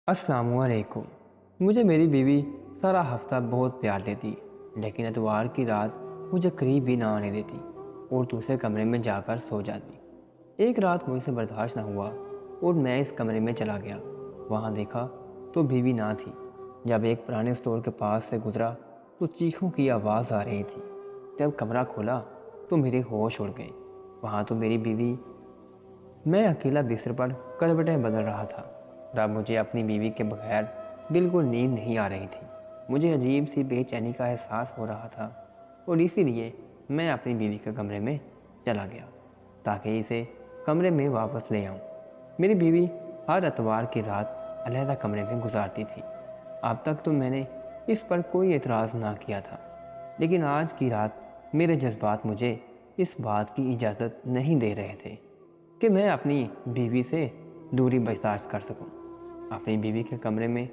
السلام علیکم۔ مجھے میری بیوی سارا ہفتہ بہت پیار دیتی، لیکن اتوار کی رات مجھے قریب بھی نہ آنے دیتی اور دوسرے کمرے میں جا کر سو جاتی۔ ایک رات مجھ سے برداشت نہ ہوا اور میں اس کمرے میں چلا گیا۔ وہاں دیکھا تو بیوی نہ تھی۔ جب ایک پرانے اسٹور کے پاس سے گزرا تو چیخوں کی آواز آ رہی تھی۔ جب کمرہ کھولا تو میرے ہوش اڑ گئے۔ وہاں تو میری بیوی، میں اکیلا بستر پر کروٹیں بدل رہا تھا اور اب مجھے اپنی بیوی کے بغیر بالکل نیند نہیں آ رہی تھی۔ مجھے عجیب سی بے چینی کا احساس ہو رہا تھا اور اسی لیے میں اپنی بیوی کے کمرے میں چلا گیا تاکہ اسے کمرے میں واپس لے آؤں۔ میری بیوی ہر اتوار کی رات علیحدہ کمرے میں گزارتی تھی۔ اب تک تو میں نے اس پر کوئی اعتراض نہ کیا تھا، لیکن آج کی رات میرے جذبات مجھے اس بات کی اجازت نہیں دے رہے تھے کہ میں اپنی بیوی سے دوری برداشت کر سکوں۔ اپنی بیوی کے کمرے میں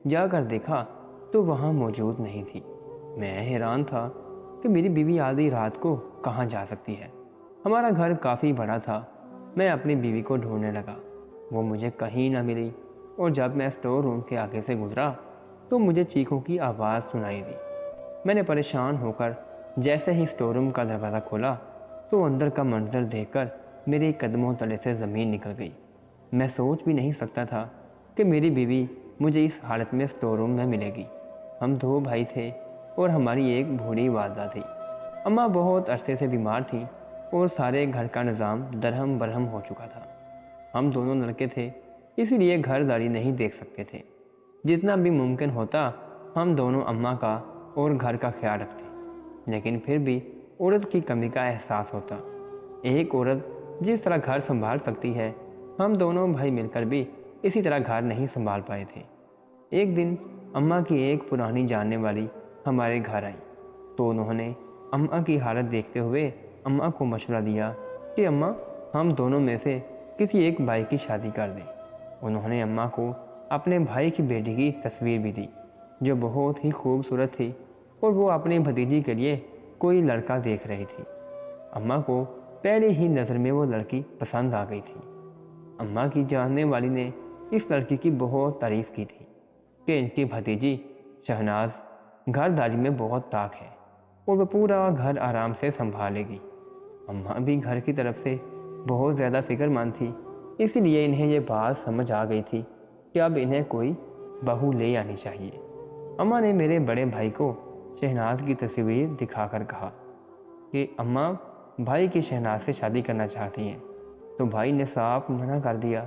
جا کر دیکھا تو وہاں موجود نہیں تھی۔ میں حیران تھا کہ میری بیوی آدھی رات کو کہاں جا سکتی ہے۔ ہمارا گھر کافی بڑا تھا۔ میں اپنی بیوی کو ڈھونڈنے لگا، وہ مجھے کہیں نہ ملی، اور جب میں اسٹور روم کے آگے سے گزرا تو مجھے چیخوں کی آواز سنائی دی۔ میں نے پریشان ہو کر جیسے ہی اسٹور روم کا دروازہ کھولا تو اندر کا منظر دیکھ کر میرے قدموں تلے سے زمین نکل گئی۔ میں سوچ بھی نہیں سکتا تھا کہ میری بیوی مجھے اس حالت میں اسٹور روم میں ملے گی۔ ہم دو بھائی تھے اور ہماری ایک بوڑھی والدہ تھی۔ اماں بہت عرصے سے بیمار تھیں اور سارے گھر کا نظام درہم برہم ہو چکا تھا۔ ہم دونوں لڑکے تھے، اسی لیے گھر داری نہیں دیکھ سکتے تھے۔ جتنا بھی ممکن ہوتا ہم دونوں اماں کا اور گھر کا خیال رکھتے، لیکن پھر بھی عورت کی کمی کا احساس ہوتا۔ ایک عورت جس طرح گھر سنبھال سکتی ہے، ہم دونوں بھائی مل کر بھی اسی طرح گھر نہیں سنبھال پائے تھے۔ ایک دن اماں کی ایک پرانی جاننے والی ہمارے گھر آئی تو انہوں نے اماں کی حالت دیکھتے ہوئے اماں کو مشورہ دیا کہ اماں، ہم دونوں میں سے کسی ایک بھائی کی شادی کر دیں۔ انہوں نے اماں کو اپنے بھائی کی بیٹی کی تصویر بھی دی جو بہت ہی خوبصورت تھی اور وہ اپنی بھتیجی کے لیے کوئی لڑکا دیکھ رہی تھی۔ اماں کو پہلے ہی نظر میں وہ لڑکی پسند آ گئی تھی۔ اماں کی جاننے والی نے اس لڑکی کی بہت تعریف کی تھی کہ ان کی بھتیجی شہناز گھر داری میں بہت طاق ہے اور وہ پورا گھر آرام سے سنبھالے گی۔ اماں بھی گھر کی طرف سے بہت زیادہ فکر مند تھی، اسی لیے انہیں یہ بات سمجھ آ گئی تھی کہ اب انہیں کوئی بہو لے آنی چاہیے۔ اماں نے میرے بڑے بھائی کو شہناز کی تصویر دکھا کر کہا کہ اماں، بھائی کی شہناز سے شادی کرنا چاہتی ہیں، تو بھائی نے صاف منع کر دیا۔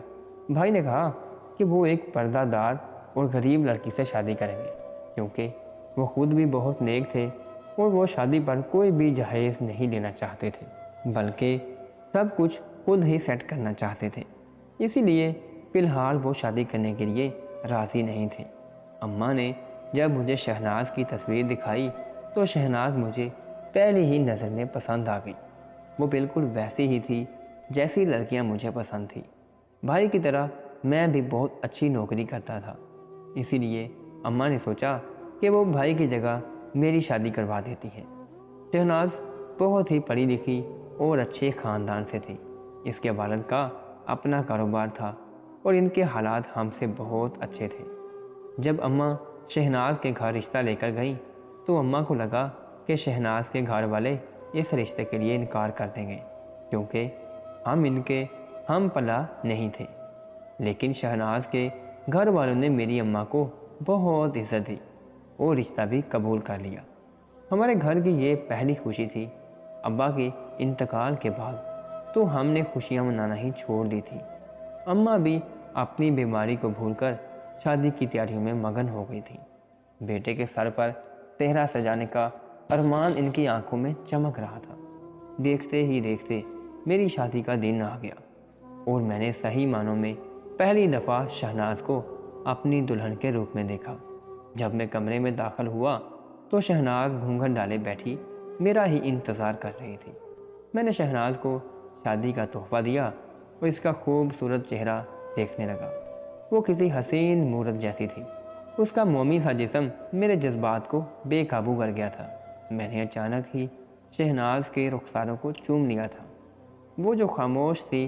بھائی نے کہا کہ وہ ایک پردہ دار اور غریب لڑکی سے شادی کریں گے کیونکہ وہ خود بھی بہت نیک تھے اور وہ شادی پر کوئی بھی جہیز نہیں لینا چاہتے تھے، بلکہ سب کچھ خود ہی سیٹ کرنا چاہتے تھے۔ اسی لیے فی الحال وہ شادی کرنے کے لیے راضی نہیں تھے۔ اماں نے جب مجھے شہناز کی تصویر دکھائی تو شہناز مجھے پہلی ہی نظر میں پسند آ گئی۔ وہ بالکل ویسی ہی تھی جیسی لڑکیاں مجھے پسند تھیں۔ بھائی کی طرح میں بھی بہت اچھی نوکری کرتا تھا، اسی لیے اماں نے سوچا کہ وہ بھائی کی جگہ میری شادی کروا دیتی ہیں۔ شہناز بہت ہی پڑھی لکھی اور اچھے خاندان سے تھی۔ اس کے والد کا اپنا کاروبار تھا اور ان کے حالات ہم سے بہت اچھے تھے۔ جب اماں شہناز کے گھر رشتہ لے کر گئیں تو اماں کو لگا کہ شہناز کے گھر والے اس رشتے کے لیے انکار کر دیں گے کیونکہ ہم ان کے ہم پلا نہیں تھے، لیکن شہناز کے گھر والوں نے میری اماں کو بہت عزت دی اور رشتہ بھی قبول کر لیا۔ ہمارے گھر کی یہ پہلی خوشی تھی۔ ابا کے انتقال کے بعد تو ہم نے خوشیاں منانا ہی چھوڑ دی تھی۔ اماں بھی اپنی بیماری کو بھول کر شادی کی تیاریوں میں مگن ہو گئی تھی۔ بیٹے کے سر پر صحرا سجانے کا ارمان ان کی آنکھوں میں چمک رہا تھا۔ دیکھتے ہی دیکھتے میری شادی کا دن آ گیا اور میں نے صحیح معنوں میں پہلی دفعہ شہناز کو اپنی دلہن کے روپ میں دیکھا۔ جب میں کمرے میں داخل ہوا تو شہناز گھونگھٹ ڈالے بیٹھی میرا ہی انتظار کر رہی تھی۔ میں نے شہناز کو شادی کا تحفہ دیا اور اس کا خوبصورت چہرہ دیکھنے لگا۔ وہ کسی حسین مورت جیسی تھی۔ اس کا مومی سا جسم میرے جذبات کو بے قابو کر گیا تھا۔ میں نے اچانک ہی شہناز کے رخساروں کو چوم لیا تھا، وہ جو خاموش سی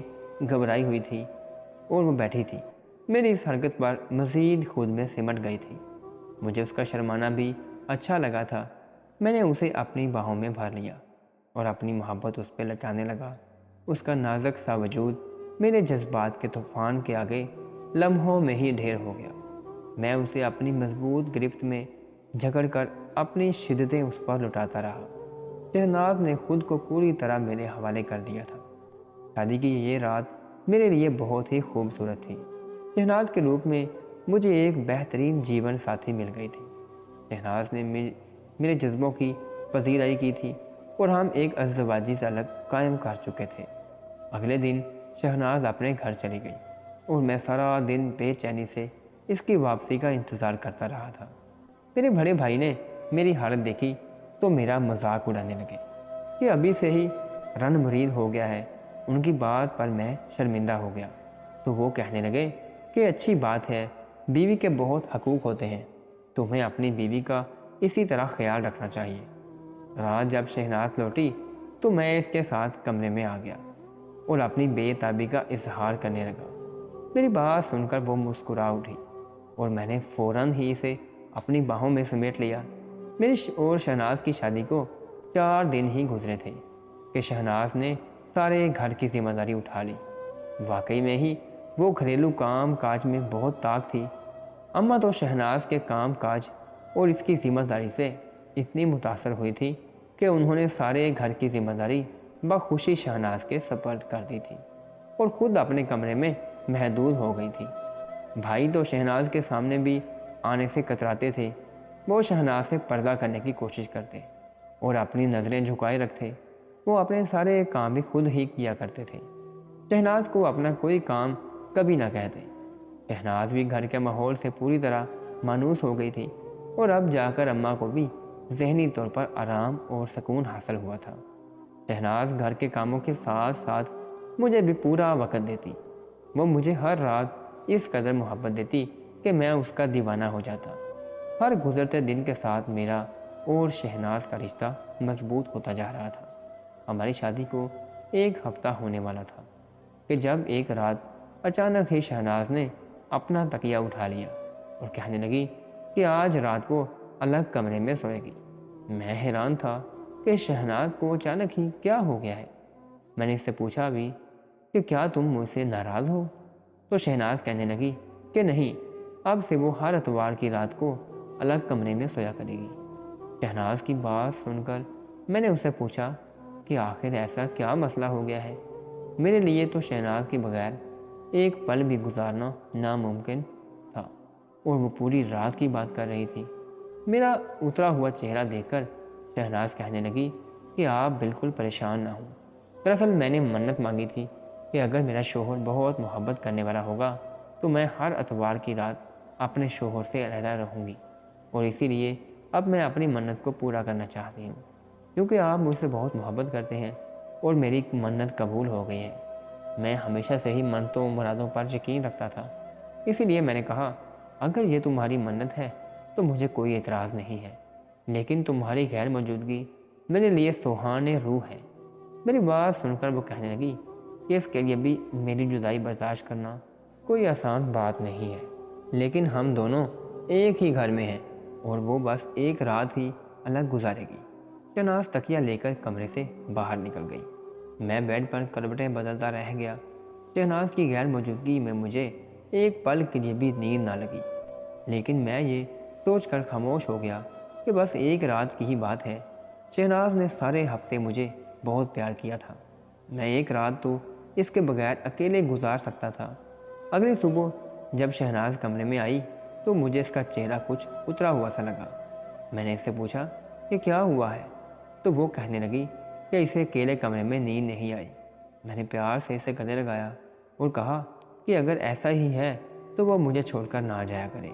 گھبرائی ہوئی تھی اور وہ بیٹھی تھی میری اس حرکت پر مزید خود میں سمٹ گئی تھی۔ مجھے اس کا شرمانا بھی اچھا لگا تھا۔ میں نے اسے اپنی باہوں میں بھر لیا اور اپنی محبت اس پہ لٹانے لگا۔ اس کا نازک سا وجود میرے جذبات کے طوفان کے آگے لمحوں میں ہی ڈھیر ہو گیا۔ میں اسے اپنی مضبوط گرفت میں جکڑ کر اپنی شدتیں اس پر لٹاتا رہا۔ شہناز نے خود کو پوری طرح میرے حوالے کر دیا تھا۔ شادی کی یہ رات میرے لیے بہت ہی خوبصورت تھی۔ شہناز کے روپ میں مجھے ایک بہترین جیون ساتھی مل گئی تھی۔ شہناز نے میرے جذبوں کی پذیرائی کی تھی اور ہم ایک ازدواجی تعلق قائم کر چکے تھے۔ اگلے دن شہناز اپنے گھر چلی گئی اور میں سارا دن بے چینی سے اس کی واپسی کا انتظار کرتا رہا تھا۔ میرے بڑے بھائی نے میری حالت دیکھی تو میرا مذاق اڑانے لگے کہ ابھی سے ہی رن مرید ہو گیا ہے۔ ان کی بات پر میں شرمندہ ہو گیا تو وہ کہنے لگے کہ اچھی بات ہے، بیوی کے بہت حقوق ہوتے ہیں، تمہیں اپنی بیوی کا اسی طرح خیال رکھنا چاہیے۔ رات جب شہناز لوٹی تو میں اس کے ساتھ کمرے میں آ گیا اور اپنی بے تابی کا اظہار کرنے لگا۔ میری بات سن کر وہ مسکرا اٹھی اور میں نے فوراً ہی اسے اپنی باہوں میں سمیٹ لیا۔ میری اور شہناز کی شادی کو 4 دن ہی گزرے تھے کہ شہناز نے سارے گھر کی ذمہ داری اٹھا لی۔ واقعی میں ہی وہ گھریلو کام کاج میں بہت طاقت تھی۔ اماں تو شہناز کے کام کاج اور اس کی ذمہ داری سے اتنی متاثر ہوئی تھی کہ انہوں نے سارے گھر کی ذمہ داری بخوشی شہناز کے سپرد کر دی تھی اور خود اپنے کمرے میں محدود ہو گئی تھی۔ بھائی تو شہناز کے سامنے بھی آنے سے کتراتے تھے۔ وہ شہناز سے پردہ کرنے کی کوشش کرتے اور اپنی نظریں جھکائے رکھتے۔ وہ اپنے سارے کام بھی خود ہی کیا کرتے تھے۔ شہناز کو اپنا کوئی کام کبھی نہ کہتے۔ شہناز بھی گھر کے ماحول سے پوری طرح مانوس ہو گئی تھی اور اب جا کر اماں کو بھی ذہنی طور پر آرام اور سکون حاصل ہوا تھا۔ شہناز گھر کے کاموں کے ساتھ ساتھ مجھے بھی پورا وقت دیتی۔ وہ مجھے ہر رات اس قدر محبت دیتی کہ میں اس کا دیوانہ ہو جاتا۔ ہر گزرتے دن کے ساتھ میرا اور شہناز کا رشتہ مضبوط ہوتا جا رہا تھا۔ ہماری شادی کو 1 ہفتہ ہونے والا تھا کہ جب ایک رات اچانک ہی شہناز نے اپنا تکیہ اٹھا لیا اور کہنے لگی کہ آج رات کو الگ کمرے میں سوئے گی۔ میں حیران تھا کہ شہناز کو اچانک ہی کیا ہو گیا ہے۔ میں نے اس سے پوچھا بھی کہ کیا تم مجھ سے ناراض ہو؟ تو شہناز کہنے لگی کہ نہیں، اب سے وہ ہر اتوار کی رات کو الگ کمرے میں سویا کرے گی۔ شہناز کی بات سن کر میں نے اسے پوچھا کہ آخر ایسا کیا مسئلہ ہو گیا ہے؟ میرے لیے تو شہناز کے بغیر ایک پل بھی گزارنا ناممکن تھا اور وہ پوری رات کی بات کر رہی تھی۔ میرا اترا ہوا چہرہ دیکھ کر شہناز کہنے لگی کہ آپ بالکل پریشان نہ ہوں۔ دراصل میں نے منت مانگی تھی کہ اگر میرا شوہر بہت محبت کرنے والا ہوگا تو میں ہر اتوار کی رات اپنے شوہر سے علیحدہ رہوں گی، اور اسی لیے اب میں اپنی منت کو پورا کرنا چاہتی ہوں کیونکہ آپ مجھ سے بہت محبت کرتے ہیں اور میری منت قبول ہو گئی ہے۔ میں ہمیشہ سے ہی منتوں مرادوں پر یقین رکھتا تھا، اسی لیے میں نے کہا اگر یہ تمہاری منت ہے تو مجھے کوئی اعتراض نہیں ہے، لیکن تمہاری غیر موجودگی میرے لیے سوہان روح ہے۔ میری بات سن کر وہ کہنے لگی کہ اس کے لیے بھی میری جدائی برداشت کرنا کوئی آسان بات نہیں ہے، لیکن ہم دونوں ایک ہی گھر میں ہیں اور وہ بس ایک رات ہی الگ گزارے گی۔ شہناز تکیہ لے کر کمرے سے باہر نکل گئی۔ میں بیڈ پر کروٹیں بدلتا رہ گیا۔ شہناز کی غیر موجودگی میں مجھے ایک پل کے لیے بھی نیند نہ لگی، لیکن میں یہ سوچ کر خاموش ہو گیا کہ بس ایک رات کی ہی بات ہے۔ شہناز نے سارے ہفتے مجھے بہت پیار کیا تھا، میں ایک رات تو اس کے بغیر اکیلے گزار سکتا تھا۔ اگلی صبح جب شہناز کمرے میں آئی تو مجھے اس کا چہرہ کچھ اترا ہوا سا لگا۔ میں نے اس سے پوچھا کہ کیا ہوا ہے، تو وہ کہنے لگی کہ اسے اکیلے کمرے میں نیند نہیں آئی۔ میں نے پیار سے اسے گلے لگایا اور کہا کہ اگر ایسا ہی ہے تو وہ مجھے چھوڑ کر نہ جایا کرے۔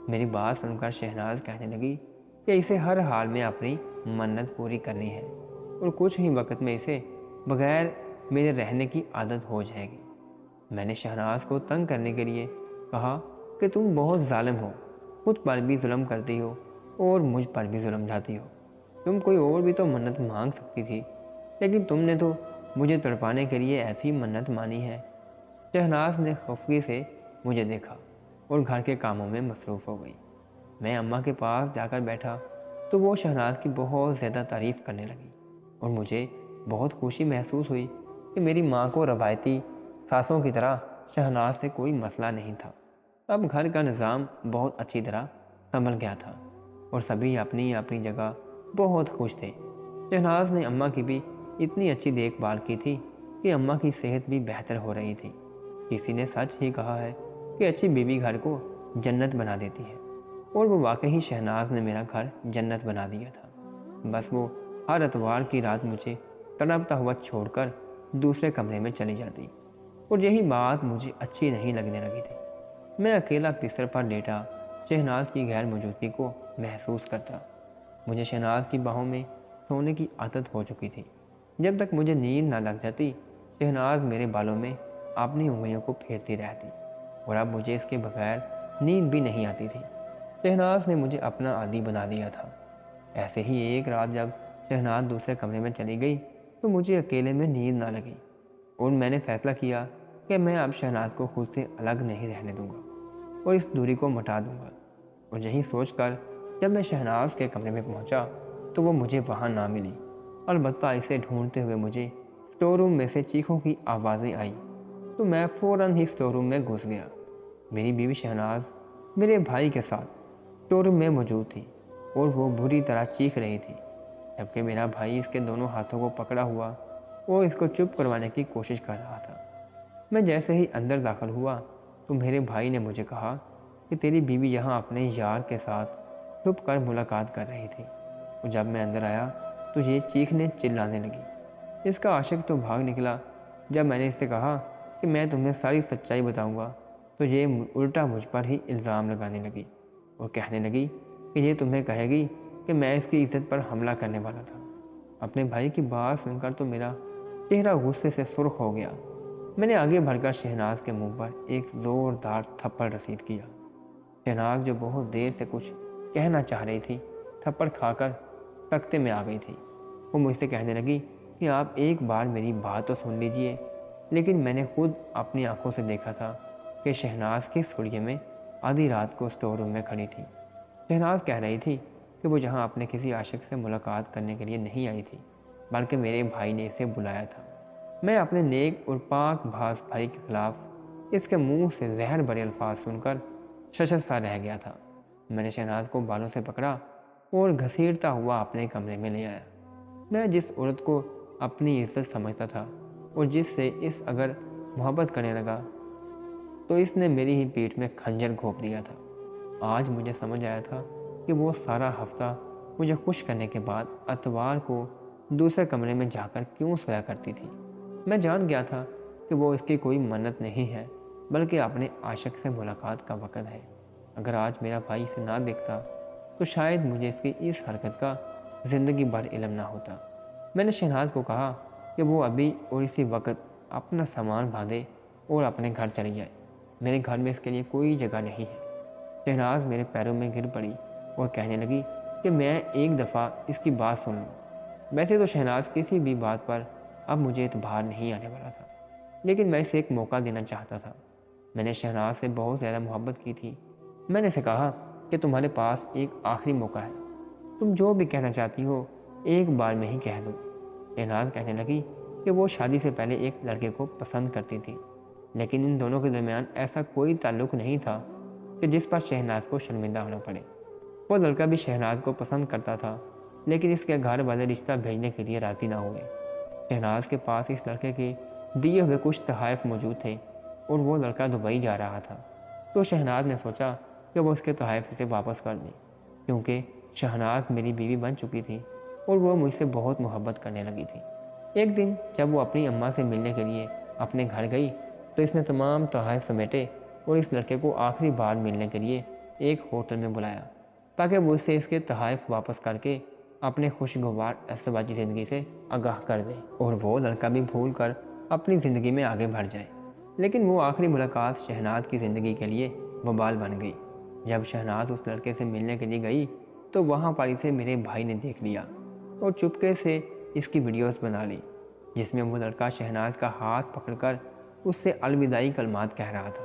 میری بات سن کر شہناز کہنے لگی کہ اسے ہر حال میں اپنی منت پوری کرنی ہے اور کچھ ہی وقت میں اسے بغیر میرے رہنے کی عادت ہو جائے گی۔ میں نے شہناز کو تنگ کرنے کے لیے کہا کہ تم بہت ظالم ہو، خود پر بھی ظلم کرتی ہو اور مجھ پر بھی ظلم ڈھاتی ہو۔ تم کوئی اور بھی تو منت مانگ سکتی تھی، لیکن تم نے تو مجھے تڑپانے کے لیے ایسی منت مانی ہے۔ شہناز نے خفگی سے مجھے دیکھا اور گھر کے کاموں میں مصروف ہو گئی۔ میں اماں کے پاس جا کر بیٹھا تو وہ شہناز کی بہت زیادہ تعریف کرنے لگی اور مجھے بہت خوشی محسوس ہوئی کہ میری ماں کو روایتی ساسوں کی طرح شہناز سے کوئی مسئلہ نہیں تھا۔ اب گھر کا نظام بہت اچھی طرح سنبھل گیا تھا اور سبھی اپنی اپنی جگہ بہت خوش تھے۔ شہناز نے اماں کی بھی اتنی اچھی دیکھ بھال کی تھی کہ اماں کی صحت بھی بہتر ہو رہی تھی۔ کسی نے سچ ہی کہا ہے کہ اچھی بیوی گھر کو جنت بنا دیتی ہے، اور وہ واقعی شہناز نے میرا گھر جنت بنا دیا تھا۔ بس وہ ہر اتوار کی رات مجھے تڑپتا ہوا چھوڑ کر دوسرے کمرے میں چلی جاتی، اور یہی بات مجھے اچھی نہیں لگنے لگی تھی۔ میں اکیلا بستر پر لیٹا شہناز کی غیر موجودگی کو محسوس کرتا۔ مجھے شہناز کی باہوں میں سونے کی عادت ہو چکی تھی۔ جب تک مجھے نیند نہ لگ جاتی، شہناز میرے بالوں میں اپنی انگلیوں کو پھیرتی رہتی، اور اب مجھے اس کے بغیر نیند بھی نہیں آتی تھی۔ شہناز نے مجھے اپنا عادی بنا دیا تھا۔ ایسے ہی ایک رات جب شہناز دوسرے کمرے میں چلی گئی تو مجھے اکیلے میں نیند نہ لگی، اور میں نے فیصلہ کیا کہ میں اب شہناز کو خود سے الگ نہیں رہنے دوں گا اور اس دوری کو مٹا دوں گا۔ اور یہی سوچ کر جب میں شہناز کے کمرے میں پہنچا تو وہ مجھے وہاں نہ ملی۔ البتہ اسے ڈھونڈتے ہوئے مجھے اسٹور روم میں سے چیخوں کی آوازیں آئیں تو میں فوراً ہی اسٹور روم میں گھس گیا۔ میری بیوی شہناز میرے بھائی کے ساتھ اسٹور روم میں موجود تھی اور وہ بری طرح چیخ رہی تھی، جبکہ میرا بھائی اس کے دونوں ہاتھوں کو پکڑا ہوا اور اس کو چپ کروانے کی کوشش کر رہا تھا۔ میں جیسے ہی اندر داخل ہوا تو میرے بھائی نے مجھے کہا کہ تیری بیوی یہاں اپنے یار کے ساتھ چھپ کر ملاقات کر رہی تھی، اور جب میں اندر آیا تو یہ چیخنے چلانے لگی۔ اس کا عاشق تو بھاگ نکلا۔ جب میں نے اس سے کہا کہ میں تمہیں ساری سچائی بتاؤں گا تو یہ الٹا مجھ پر ہی الزام لگانے لگی اور کہنے لگی کہ یہ تمہیں کہے گی کہ میں اس کی عزت پر حملہ کرنے والا تھا۔ اپنے بھائی کی بات سن کر تو میرا چہرہ غصے سے سرخ ہو گیا۔ میں نے آگے بڑھ کر شہناز کے منہ پر ایک زوردار تھپڑ رسید کیا۔ شہناز جو بہت دیر سے کچھ کہنا چاہ رہی تھی، تھپڑ کھا کر تختے میں آ گئی تھی۔ وہ مجھ سے کہنے لگی کہ آپ ایک بار میری بات تو سن لیجئے۔ لیکن میں نے خود اپنی آنکھوں سے دیکھا تھا کہ شہناز کے سڑیے میں آدھی رات کو اسٹور روم میں کھڑی تھی۔ شہناز کہہ رہی تھی کہ وہ یہاں اپنے کسی عاشق سے ملاقات کرنے کے لیے نہیں آئی تھی، بلکہ میرے بھائی نے اسے بلایا تھا۔ میں اپنے نیک اور پاک باز بھائی کے خلاف اس کے منہ سے زہر بھرے الفاظ سن کر ششر سا رہ گیا تھا۔ میں نے شہناز کو بالوں سے پکڑا اور گھسیٹتا ہوا اپنے کمرے میں لے آیا۔ میں جس عورت کو اپنی عزت سمجھتا تھا اور جس سے اس اگر محبت کرنے لگا تو اس نے میری ہی پیٹھ میں کھنجر گھونپ دیا تھا۔ آج مجھے سمجھ آیا تھا کہ وہ سارا ہفتہ مجھے خوش کرنے کے بعد اتوار کو دوسرے کمرے میں جا کر کیوں سویا کرتی تھی۔ میں جان گیا تھا کہ وہ اس کی کوئی منت نہیں ہے، بلکہ اپنے عاشق سے ملاقات کا وقت ہے۔ اگر آج میرا بھائی اسے نہ دیکھتا تو شاید مجھے اس کی اس حرکت کا زندگی بھر علم نہ ہوتا۔ میں نے شہناز کو کہا کہ وہ ابھی اور اسی وقت اپنا سامان باندھے اور اپنے گھر چلی جائے۔ میرے گھر میں اس کے لیے کوئی جگہ نہیں ہے۔ شہناز میرے پیروں میں گر پڑی اور کہنے لگی کہ میں ایک دفعہ اس کی بات سن لوں۔ ویسے تو شہناز کسی بھی بات پر اب مجھے اعتبار نہیں آنے والا تھا، لیکن میں اسے ایک موقع دینا چاہتا تھا۔ میں نے شہناز سے بہت زیادہ محبت کی تھی۔ میں نے اسے کہا کہ تمہارے پاس ایک آخری موقع ہے، تم جو بھی کہنا چاہتی ہو ایک بار میں ہی کہہ دو۔ شہناز کہنے لگی کہ وہ شادی سے پہلے ایک لڑکے کو پسند کرتی تھی، لیکن ان دونوں کے درمیان ایسا کوئی تعلق نہیں تھا کہ جس پر شہناز کو شرمندہ ہونا پڑے۔ وہ لڑکا بھی شہناز کو پسند کرتا تھا، لیکن اس کے گھر والے رشتہ بھیجنے کے لیے راضی نہ ہوئے۔ شہناز کے پاس اس لڑکے کے دیے ہوئے کچھ تحائف موجود تھے اور وہ لڑکا دبئی جا رہا تھا، تو شہناز نے سوچا کہ وہ اس کے تحائف اسے واپس کر دے، کیونکہ شہناز میری بیوی بن چکی تھی اور وہ مجھ سے بہت محبت کرنے لگی تھی۔ ایک دن جب وہ اپنی اماں سے ملنے کے لیے اپنے گھر گئی تو اس نے تمام تحائف سمیٹے اور اس لڑکے کو آخری بار ملنے کے لیے ایک ہوٹل میں بلایا تاکہ وہ اسے اس کے تحائف واپس کر کے اپنے خوشگوار ازدواجی زندگی سے آگاہ کر دے اور وہ لڑکا بھی بھول کر اپنی زندگی میں آگے بڑھ جائے۔ لیکن وہ آخری ملاقات شہناز کی زندگی کے لیے وبال بن گئی۔ جب شہناز اس لڑکے سے ملنے کے لیے گئی تو وہاں پر اسے میرے بھائی نے دیکھ لیا اور چپکے سے اس کی ویڈیوز بنا لی، جس میں وہ لڑکا شہناز کا ہاتھ پکڑ کر اس سے الوداعی کلمات کہہ رہا تھا۔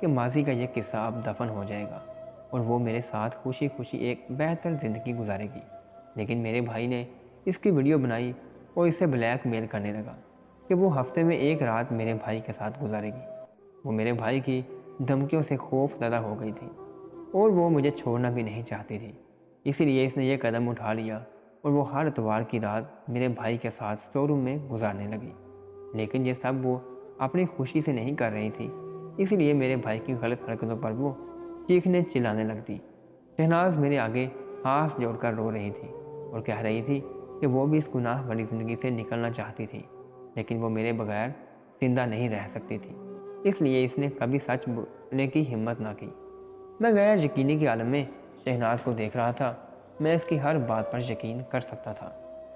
کہ ماضی کا یہ قصہ اب دفن ہو جائے گا اور وہ میرے ساتھ خوشی خوشی ایک بہتر زندگی گزارے گی، لیکن میرے بھائی نے اس کی ویڈیو بنائی اور اسے بلیک میل کرنے لگا کہ وہ ہفتے میں ایک رات میرے بھائی کے ساتھ گزارے گی۔ وہ میرے بھائی کی دھمکیوں سے خوف زدہ ہو گئی تھی اور وہ مجھے چھوڑنا بھی نہیں چاہتی تھی، اسی لیے اس نے یہ قدم اٹھا لیا اور وہ ہر اتوار کی رات میرے بھائی کے ساتھ اسٹور روم میں گزارنے لگی۔ لیکن یہ سب وہ اپنی خوشی سے نہیں کر رہی تھی، اسی لیے میرے بھائی کی غلط حرکتوں پر وہ چیخنے چلانے لگتی۔ شہناز میرے آگے ہاتھ جوڑ کر رو رہی تھی اور کہہ رہی تھی کہ وہ بھی اس گناہ والی زندگی سے نکلنا چاہتی تھی، لیکن وہ میرے بغیر زندہ نہیں رہ سکتی تھی، اس لیے اس نے کبھی سچ بولنے کی ہمت نہ کی۔ میں غیر یقینی کے عالم میں شہناز کو دیکھ رہا تھا۔ میں اس کی ہر بات پر یقین کر سکتا تھا،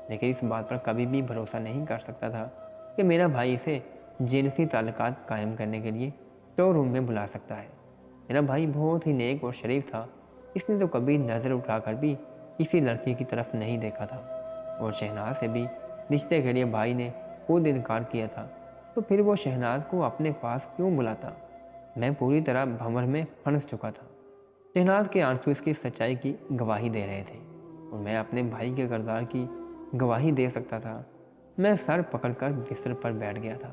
لیکن اس بات پر کبھی بھی بھروسہ نہیں کر سکتا تھا کہ میرا بھائی اسے جنسی تعلقات قائم کرنے کے لیے اسٹور روم میں بلا سکتا ہے۔ میرا بھائی بہت ہی نیک اور شریف تھا، اس نے تو کبھی نظر اٹھا کر بھی کسی لڑکی کی طرف نہیں دیکھا تھا، اور شہناز سے بھی رشتے کے لیے بھائی نے خود انکار کیا تھا، تو پھر وہ شہناز کو اپنے پاس کیوں بلاتا؟ میں پوری طرح بھنور میں پھنس چکا تھا۔ شہناز کے آنسو اس کی سچائی کی گواہی دے رہے تھے اور میں اپنے بھائی کے کردار کی گواہی دے سکتا تھا۔ میں سر پکڑ کر بستر پر بیٹھ گیا تھا۔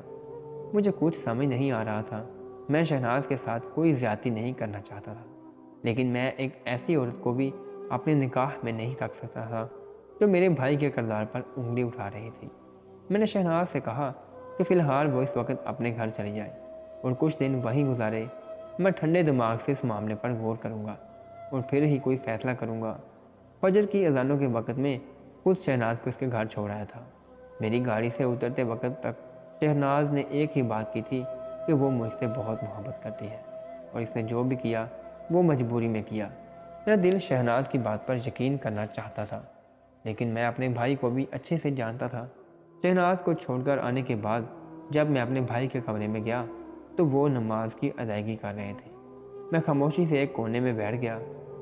مجھے کچھ سمجھ نہیں آ رہا تھا۔ میں شہناز کے ساتھ کوئی زیادتی نہیں کرنا چاہتا تھا، لیکن میں ایک ایسی عورت کو بھی اپنے نکاح میں نہیں رکھ سکتا تھا جو میرے بھائی کے کردار پر انگلی اٹھا رہی تھی۔ میں نے شہناز سے کہا کہ فی الحال وہ اس وقت اپنے گھر چلی جائے اور کچھ دن وہیں گزارے۔ میں ٹھنڈے دماغ سے اس معاملے پر غور کروں گا اور پھر ہی کوئی فیصلہ کروں گا۔ فجر کی اذانوں کے وقت میں خود شہناز کو اس کے گھر چھوڑ آیا تھا۔ میری گاڑی سے اترتے وقت تک شہناز نے ایک ہی بات کی تھی کہ وہ مجھ سے بہت محبت کرتی ہے اور اس نے جو بھی کیا وہ مجبوری میں کیا۔ میرا دل شہناز کی بات پر یقین کرنا چاہتا تھا، لیکن میں اپنے بھائی کو بھی اچھے سے جانتا تھا۔ شہناز کو چھوڑ کر آنے کے بعد جب میں اپنے بھائی کے کمرے میں گیا تو وہ نماز کی ادائیگی کر رہے تھے۔ میں خاموشی سے ایک کونے میں بیٹھ گیا۔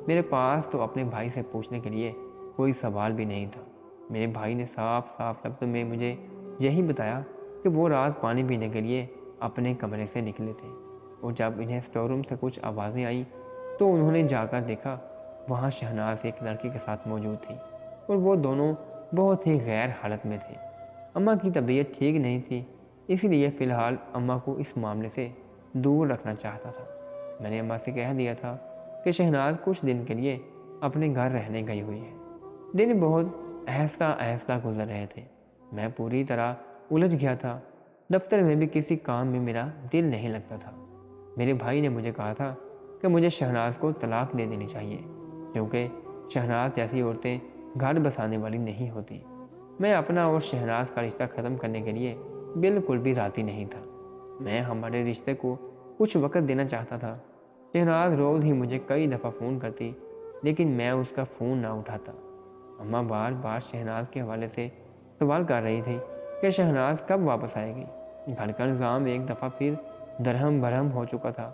میرے پاس تو اپنے بھائی سے پوچھنے کے لیے کوئی سوال بھی نہیں تھا۔ میرے بھائی نے صاف صاف لفظوں میں مجھے یہی بتایا کہ وہ رات پانی پینے کے لیے اپنے کمرے سے نکلے تھے اور جب انہیں اسٹور روم سے کچھ آوازیں آئیں تو انہوں نے جا کر دیکھا وہاں شہناز ایک لڑکی کے ساتھ موجود تھی اور وہ دونوں بہت ہی غیر حالت میں تھے۔ اماں کی طبیعت ٹھیک نہیں تھی، اسی لیے فی الحال اماں کو اس معاملے سے دور رکھنا چاہتا تھا۔ میں نے اماں سے کہہ دیا تھا کہ شہناز کچھ دن کے لیے اپنے گھر رہنے گئی ہوئی ہے۔ دن بہت آہستہ آہستہ گزر رہے تھے۔ میں پوری طرح الجھ گیا تھا۔ دفتر میں بھی کسی کام میں میرا دل نہیں لگتا تھا۔ میرے بھائی نے مجھے کہا تھا کہ مجھے شہناز کو طلاق دے دینی چاہیے کیونکہ شہناز جیسی عورتیں گھر بسانے والی نہیں ہوتی۔ میں اپنا اور شہناز کا رشتہ ختم کرنے کے لیے بالکل بھی راضی نہیں تھا۔ میں ہمارے رشتے کو کچھ وقت دینا چاہتا تھا۔ شہناز روز ہی مجھے کئی دفعہ فون کرتی، لیکن میں اس کا فون نہ اٹھاتا۔ اماں بار بار شہناز کے حوالے سے سوال کر رہی تھی کہ شہناز کب واپس آئے گی۔ گھر کا نظام ایک دفعہ پھر درہم برہم ہو چکا تھا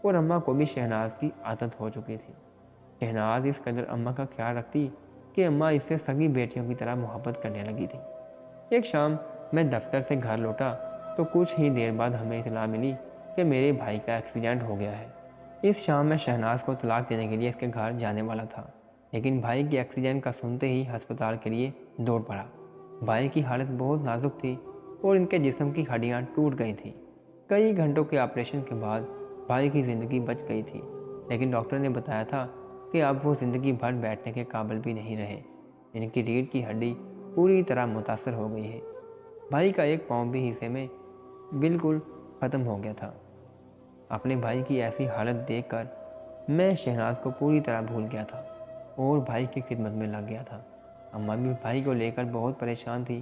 اور اماں کو بھی شہناز کی عادت ہو چکی تھی۔ شہناز اس قدر اماں کا خیال رکھتی کہ اماں اس سے سگی بیٹیوں کی طرح محبت کرنے لگی تھی۔ ایک شام میں دفتر سے گھر لوٹا تو کچھ ہی دیر بعد ہمیں اطلاع ملی کہ میرے بھائی کا ایکسیڈنٹ ہو گیا ہے۔ اس شام میں شہناز کو طلاق دینے کے لیے اس کے گھر جانے والا تھا، لیکن بھائی کے ایکسیڈنٹ کا سنتے ہی ہسپتال کے لیے دوڑ پڑا۔ بھائی کی حالت بہت نازک تھی اور ان کے جسم کی ہڈیاں ٹوٹ گئی تھیں۔ کئی گھنٹوں کے آپریشن کے بعد بھائی کی زندگی بچ گئی تھی، لیکن ڈاکٹر نے بتایا تھا کہ اب وہ زندگی بھر بیٹھنے کے قابل بھی نہیں رہے۔ ان کی ریڑھ کی ہڈی پوری طرح متاثر ہو گئی ہے۔ بھائی کا ایک پاؤں بھی حصے میں بالکل ختم ہو گیا تھا۔ اپنے بھائی کی ایسی حالت دیکھ کر میں شہناز کو پوری طرح بھول گیا تھا اور بھائی کی خدمت میں لگ گیا تھا۔ اماں بھی بھائی کو لے کر بہت پریشان تھی۔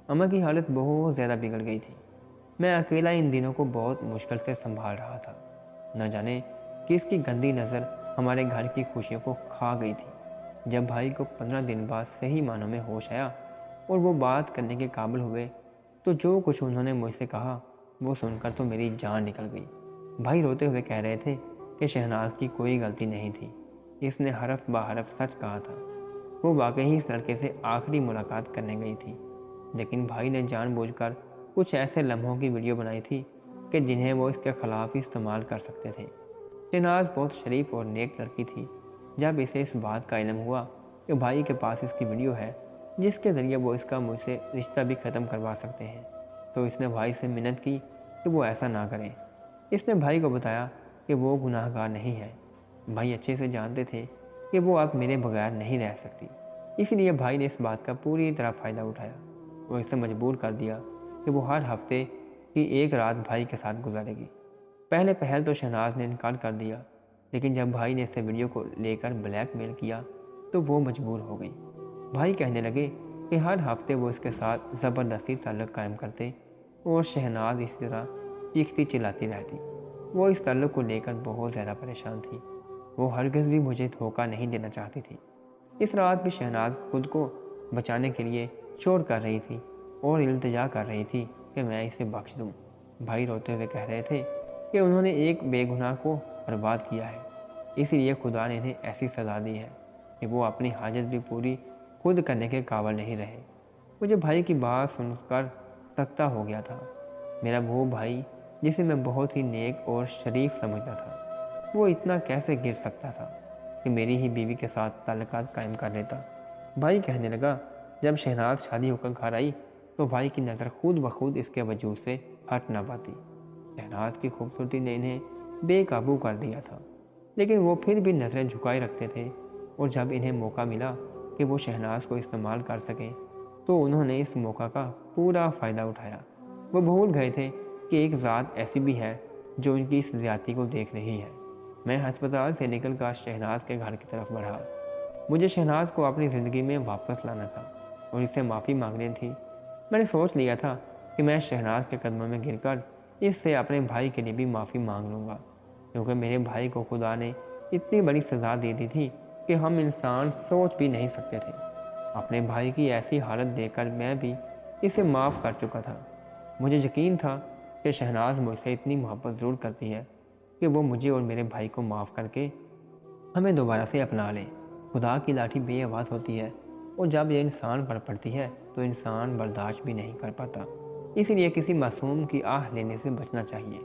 اماں کی حالت بہت زیادہ بگڑ گئی تھی۔ میں اکیلا ان دنوں کو بہت مشکل سے سنبھال رہا تھا۔ نہ جانے کس کی گندی نظر ہمارے گھر کی خوشیوں کو کھا گئی تھی۔ جب بھائی کو 15 دن بعد صحیح معنوں میں ہوش آیا اور وہ بات کرنے کے قابل ہوئے تو جو کچھ انہوں نے مجھ سے کہا وہ سن کر تو میری جان نکل گئی۔ بھائی روتے ہوئے کہہ رہے تھے کہ شہناز کی کوئی غلطی نہیں تھی، اس نے حرف بہ حرف سچ کہا تھا۔ وہ واقعی اس لڑکے سے آخری ملاقات کرنے گئی تھی، لیکن بھائی نے جان بوجھ کر کچھ ایسے لمحوں کی ویڈیو بنائی تھی کہ جنہیں وہ اس کے خلاف ہی استعمال کر سکتے تھے۔ شہناز بہت شریف اور نیک لڑکی تھی۔ جب اسے اس بات کا علم ہوا کہ بھائی کے پاس اس کی ویڈیو ہے جس کے ذریعے وہ اس کا مجھ سے رشتہ بھی ختم کروا سکتے ہیں، تو اس نے بھائی سے منت کی کہ وہ ایسا نہ کریں۔ اس نے بھائی کو بتایا کہ وہ گناہ گار نہیں ہے۔ بھائی اچھے سے جانتے تھے کہ وہ اب میرے بغیر نہیں رہ سکتی، اس لیے بھائی نے اس بات کا پوری طرح فائدہ اٹھایا اور اسے مجبور کر دیا کہ وہ ہر ہفتے کی ایک رات بھائی کے ساتھ گزارے گی۔ پہلے پہل تو شہناز نے انکار کر دیا، لیکن جب بھائی نے اسے ویڈیو کو لے کر بلیک میل کیا تو وہ مجبور ہو گئی۔ بھائی کہنے لگے کہ ہر ہفتے وہ اس کے ساتھ زبردستی تعلق قائم کرتے اور شہناز اسی طرح چیختی چلاتی رہتی۔ وہ اس تعلق کو لے کر بہت زیادہ پریشان تھی۔ وہ ہرگز بھی مجھے دھوکہ نہیں دینا چاہتی تھی۔ اس رات بھی شہناز خود کو بچانے کے لیے شور کر رہی تھی اور التجا کر رہی تھی کہ میں اسے بخش دوں۔ بھائی روتے ہوئے کہہ رہے تھے کہ انہوں نے ایک بے گناہ کو برباد کیا ہے، اس لیے خدا نے انہیں ایسی سزا دی ہے کہ وہ اپنی حاجت بھی پوری خود کرنے کے قابل نہیں رہے۔ مجھے بھائی کی بات سن کر سکتہ ہو گیا تھا۔ میرا وہ بھائی جسے میں بہت ہی نیک اور شریف سمجھتا تھا، وہ اتنا کیسے گر سکتا تھا کہ میری ہی بیوی کے ساتھ تعلقات قائم کر لیتا۔ بھائی کہنے لگا جب شہناز شادی ہو کر گھر آئی تو بھائی کی نظر خود بخود اس کے وجود سے ہٹ نہ پاتی۔ شہناز کی خوبصورتی نے انہیں بے قابو کر دیا تھا، لیکن وہ پھر بھی نظریں جھکائے رکھتے تھے، اور جب انہیں موقع ملا کہ وہ شہناز کو استعمال کر سکیں تو انہوں نے اس موقع کا پورا فائدہ اٹھایا۔ وہ بھول گئے تھے کہ ایک ذات ایسی بھی ہے جو ان کی اس زیادتی کو دیکھ رہی ہے۔ میں ہسپتال سے نکل کر شہناز کے گھر کی طرف بڑھا۔ مجھے شہناز کو اپنی زندگی میں واپس لانا تھا اور اس سے معافی مانگنی تھی۔ میں نے سوچ لیا تھا کہ میں شہناز کے قدموں میں گر کر اس سے اپنے بھائی کے لیے بھی معافی مانگ لوں گا، کیونکہ میرے بھائی کو خدا نے اتنی بڑی سزا دے دی تھی کہ ہم انسان سوچ بھی نہیں سکتے تھے۔ اپنے بھائی کی ایسی حالت دیکھ کر میں بھی اسے معاف کر چکا تھا۔ مجھے یقین تھا کہ شہناز مجھ سے اتنی محبت ضرور کرتی ہے کہ وہ مجھے اور میرے بھائی کو معاف کر کے ہمیں دوبارہ سے اپنا لے۔ خدا کی لاٹھی بے آواز ہوتی ہے، اور جب یہ انسان پر پڑتی ہے تو انسان برداشت بھی نہیں کر پاتا۔ اس لیے کسی معصوم کی آہ لینے سے بچنا چاہیے،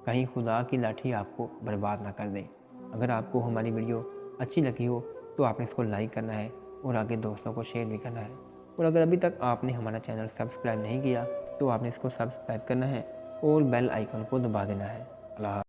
کہیں خدا کی لاٹھی آپ کو برباد نہ کر دے۔ اگر آپ کو ہماری ویڈیو اچھی لگی ہو تو آپ نے اس کو لائک کرنا ہے اور آگے دوستوں کو شیئر بھی کرنا ہے، اور اگر ابھی تک آپ نے ہمارا چینل سبسکرائب نہیں کیا تو آپ نے اس کو سبسکرائب کرنا ہے اور بیل آئیکن کو دبا دینا ہے۔ اللہ حافظ۔